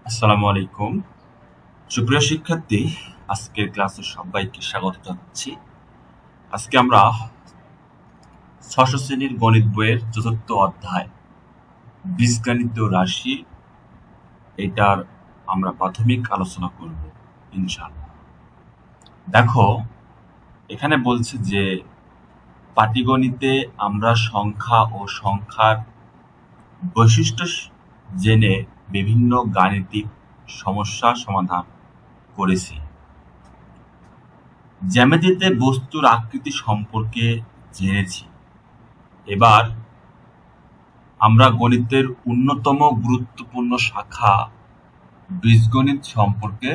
আসসালামু আলাইকুম। সুপ্রিয় শিক্ষার্থী, আজকের ক্লাসে সবাইকে স্বাগত জানাচ্ছি। আজকে আমরা ষষ্ঠ শ্রেণীর গণিত বইয়ের চতুর্থ অধ্যায় বীজগাণিত রাশি এটার আমরা প্রাথমিক আলোচনা করব ইনশাআল্লাহ। দেখো, এখানে বলছে যে পাটিগণিতে আমরা সংখ্যা ও সংখ্যার বৈশিষ্ট্য জেনে বিভিন্ন গাণিতিক সমস্যার সমাধান করেছি। জ্যামিতিতে বস্তুর আকৃতি সম্পর্কে জেনেছি। এবার আমরা গণিতের অন্যতম গুরুত্বপূর্ণ শাখা বীজগণিত সম্পর্কে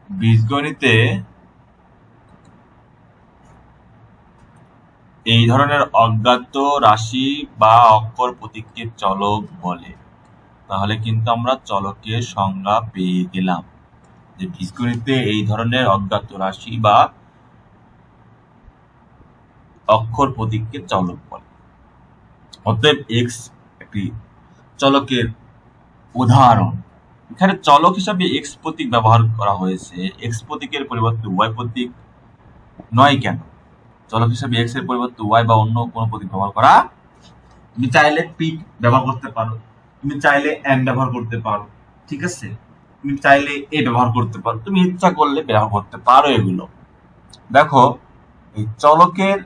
বীজগণিতে এই ধরনের অজ্ঞাত রাশি বা অক্ষর প্রতীককে চলক বলে। তাহলে কিন্তু আমরা চলকের সংজ্ঞা পেয়ে গেলাম যে বীজগণিতে এই ধরনের অজ্ঞাত রাশি বা অক্ষর প্রতীককে চলক বলে। অতএব এক্স একটি চলকের উদাহরণ। এখানে চলক হিসাবে এক্স প্রতীক ব্যবহার করা হয়েছে, এক্স প্রতীকের পরিবর্তে ওয়াই প্রতীক নয় কেন? চলক হিসাবে এক্স এর পরিবর্তে ওয়াই বা অন্য কোনো প্রতীক ব্যবহার করা, তুমি চাইলে পি ব্যবহার করতে পারো, তুমি চাইলে এম ব্যবহার করতে পারো, ঠিক আছে, তুমি চাইলে এ ব্যবহার করতে পারো, তুমি ইচ্ছা করলে ব্যবহার করতে পারো এগুলো। দেখো এই চলকের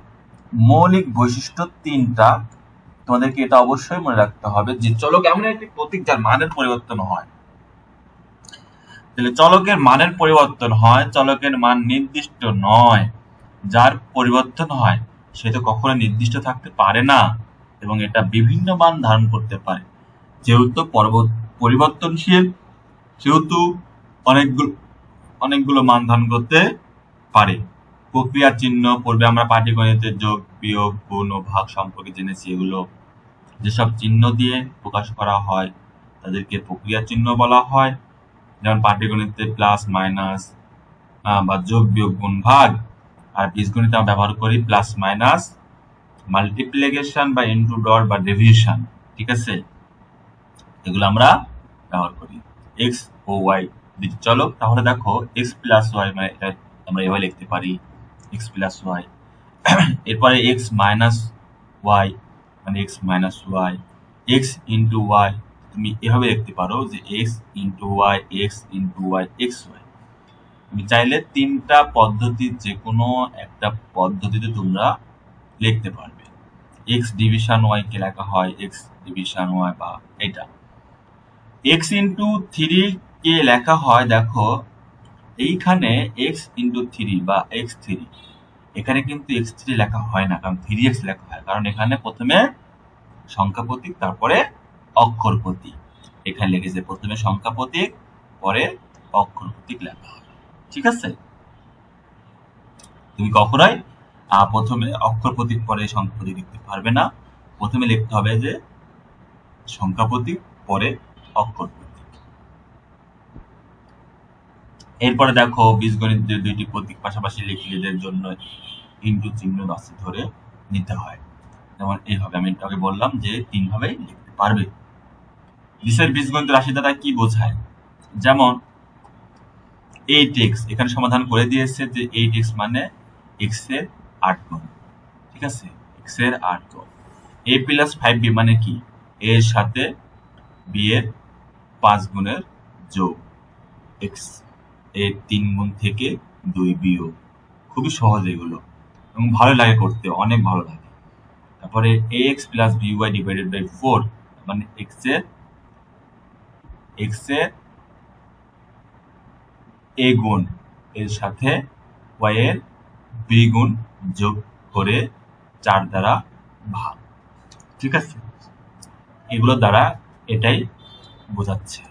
মৌলিক বৈশিষ্ট্য তিনটা, তোমাদেরকে এটা অবশ্যই মনে রাখতে হবে যে চলক এমন একটি প্রতীক যার মানের পরিবর্তন হয়। তাহলে চলকের মানের পরিবর্তন হয়, চলকের মান নির্দিষ্ট নয়, যার পরিবর্তন হয় সে তো কখনো নির্দিষ্ট থাকতে পারে না এবং এটা বিভিন্ন মান ধারণ করতে পারে। যেহেতু পরিবর্তনশীল সেহেতু অনেকগুলো মান ধারণ করতে পারে। প্রক্রিয়া চিহ্ন পূর্বে আমরা পাটিগণিতের যোগ বিয়োগ গুণ ও ভাগ সম্পর্কে জেনেছি। এগুলো যেসব চিহ্ন দিয়ে প্রকাশ করা হয় তাদেরকে প্রক্রিয়া চিহ্ন বলা হয়। যেমন পাটিগণিতে প্লাস মাইনাস বা যোগ বিয়োগ গুণ ভাগ, আর বীজগণিতে আমরা ব্যবহার করি প্লাস মাইনাস, মাল্টিপ্লিকেশন বা ইনটু ডট বা ডিভিশন, ঠিক আছে, এগুলো আমরা ব্যবহার করি। এক্স ও ওয়াই চলো তাহলে দেখো এক্স প্লাস ওয়াই মানে এটা আমরা এভাবে লিখতে পারি এক্স প্লাস ওয়াই। এরপরে এক্স মাইনাস ওয়াই মানে X minus Y, X into Y তুমি এভাবে লিখতে পারো যে X into Y, X into Y, X Y. তুমি চাইলে তিনটা পদ্ধতির যে কোনো একটা পদ্ধতিতে তোমরা লিখতে পারবে। এক্স ডিভিশন ওয়াই কে লেখা হয় এক্স ডিভিশন ওয়াই বা এটা। এক্স ইন্টু থ্রি কে লেখা হয়, দেখো এইখানে এক্স ইন্টু থ্রি বা এক্স থ্রি, এখানে কিন্তু এক্স থ্রি লেখা হয় না, কারণ থ্রি এক্স লেখা হয়, কারণ এখানে প্রথমে সংখ্যা প্রতীক তারপরে অক্ষর প্রতীক। এখানে লিখেছে প্রথমে সংখ্যা প্রতীক পরে অক্ষর প্রতীক লেখা হয়, ঠিক আছে। তুমি কখনোই প্রথমে অক্ষর প্রতীক পরে সংখ্যা প্রতীক লিখতে পারবে না, প্রথমে লিখতে হবে যে সংখ্যা প্রতীক পরে অক্ষর প্রতীক। এরপরে দেখো বীজগণিতের দুইটি প্রতীক পাশাপাশি লিখলে এদের জন্য ইনটু চিহ্ন রাশি ধরে নিতে হয়। যেমন এইভাবে আমি আগে বললাম যে তিন ভাবে লিখতে পারবে। বিশের বীজগণিত রাশি দ্বারা কি বোঝায়? যেমন 8x, এখানে সমাধান করে দিয়েছে যে 8x মানে x এর 8 গুণ, ঠিক আছে, x এর 8 গুণ। a প্লাস 5b মানে কি? a এর সাথে b এর 5 গুণের যোগ, x এর 3 গুণ থেকে 2 বিয়োগ। খুবই সহজ এগুলো এবং ভালো লাগে করতে, অনেক ভালো লাগে। তারপরে ax plus by divided by 4 মানে x এর a গুণ এর সাথে y এর b গুণ যোগ করে 4 দ্বারা ভাগ, ঠিক আছে, এগুলো দ্বারা এটাই বোঝাচ্ছে।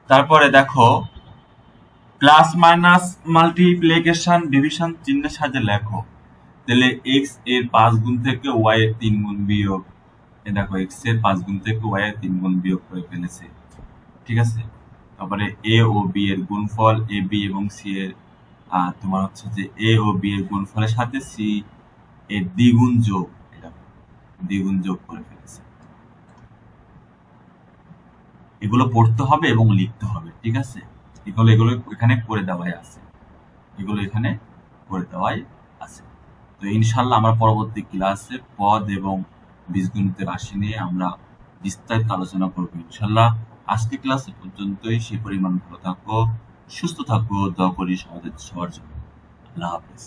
তারপরে দেখো প্লাস মাইনাস মাল্টিপ্লিকেশন ডিভিশন চিহ্নের সাহায্যে লেখো। তাহলে x এর 5 গুণ থেকে y এর 3 গুণ বিয়োগ, দেখো x এর 5 গুণ থেকে y এর 3 গুণ বিয়োগ করে ফেলেছে, ঠিক আছে। তারপরে a ও b এর গুণফল, a b এবং c এর তোমার হচ্ছে যে a ও b এর গুণফলের সাথে c এর দ্বিগুণ যোগ, এটা দ্বিগুণ যোগ করে ফেলেছে। এগুলো পড়তে হবে এবং লিখতে হবে, ঠিক আছে। এগুলো এখানে করে দেওয়াই আছে, এগুলো এখানে করে দেওয়াই আছে। তো ইনশাল্লাহ আমরা পরবর্তী ক্লাসে পদ এবং বীজগণিতের রাশি নিয়ে আমরা বিস্তারিত আলোচনা করবো ইনশাল্লাহ। আজকে ক্লাসে পর্যন্তই। সেই পরিমাণ ভালো থাকো, সুস্থ থাকো, দোয়া করি সবার জন্য। আল্লাহ হাফেজ।